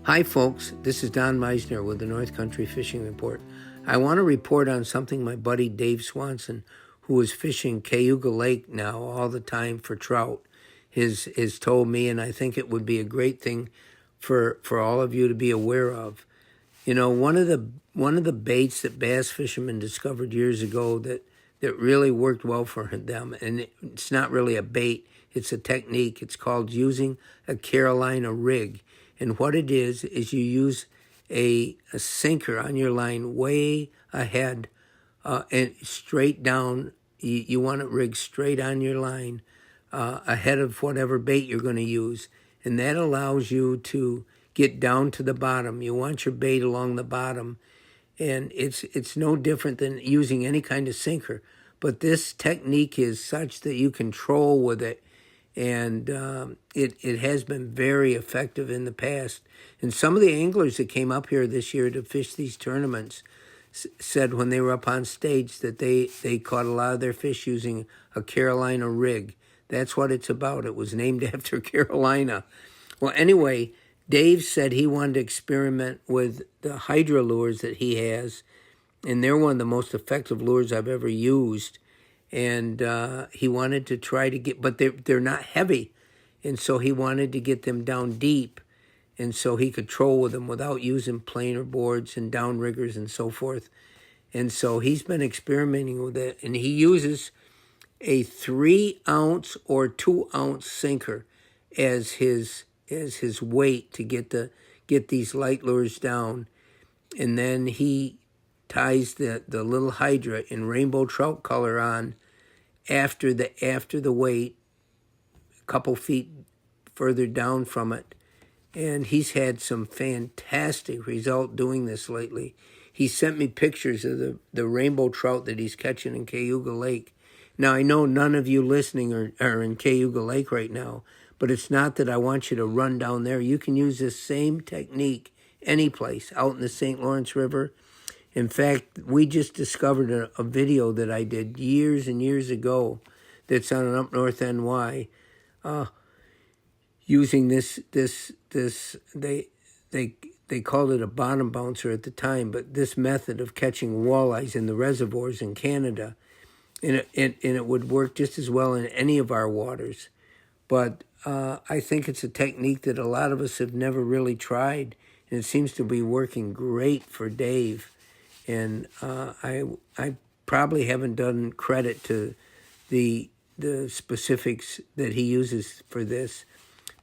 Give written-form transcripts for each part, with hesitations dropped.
Hi folks, this is Don Meissner with the North Country Fishing Report. I want to report on something my buddy Dave Swanson, who is fishing Cayuga Lake now all the time for trout, has told me, and I think it would be a great thing for all of you to be aware of. You know, one of the baits that bass fishermen discovered years ago that really worked well for them, and it's not really a bait, it's a technique. It's called using a Carolina rig. And what it is you use a sinker on your line way ahead and straight down. You want it rigged straight on your line ahead of whatever bait you're going to use. And that allows you to get down to the bottom. You want your bait along the bottom. And it's no different than using any kind of sinker. But this technique is such that you can troll with it. And it has been very effective in the past. And some of the anglers that came up here this year to fish these tournaments said when they were up on stage that they caught a lot of their fish using a Carolina rig. That's what it's about. It was named after Carolina. Well, anyway, Dave said he wanted to experiment with the Hydra lures that he has, and they're one of the most effective lures I've ever used. And he wanted to try to get, but they're not heavy, and so he wanted to get them down deep, and so he could troll with them without using planer boards and downriggers and so forth. And so he's been experimenting with it, and he uses a 3-ounce or 2-ounce sinker as his weight to get these light lures down, and then he ties the little Hydra in rainbow trout color on after the weight, a couple feet further down from it. And he's had some fantastic result doing this lately. He sent me pictures of the rainbow trout that he's catching in Cayuga Lake. Now, I know none of you listening are in Cayuga Lake right now, but it's not that I want you to run down there. You can use this same technique any place out in the St. Lawrence River. In fact, we just discovered a video that I did years and years ago that's on an Up North NY using this they called it a bottom bouncer at the time, but this method of catching walleyes in the reservoirs in Canada, and it would work just as well in any of our waters. But I think it's a technique that a lot of us have never really tried, and it seems to be working great for Dave. And I probably haven't done credit to the specifics that he uses for this,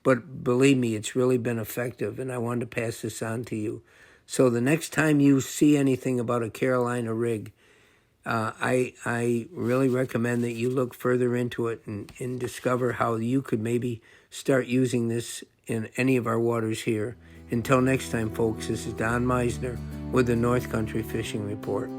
but believe me, it's really been effective, and I wanted to pass this on to you. So the next time you see anything about a Carolina rig, I really recommend that you look further into it and discover how you could maybe start using this in any of our waters here. Until next time, folks, this is Don Meissner with the North Country Fishing Report.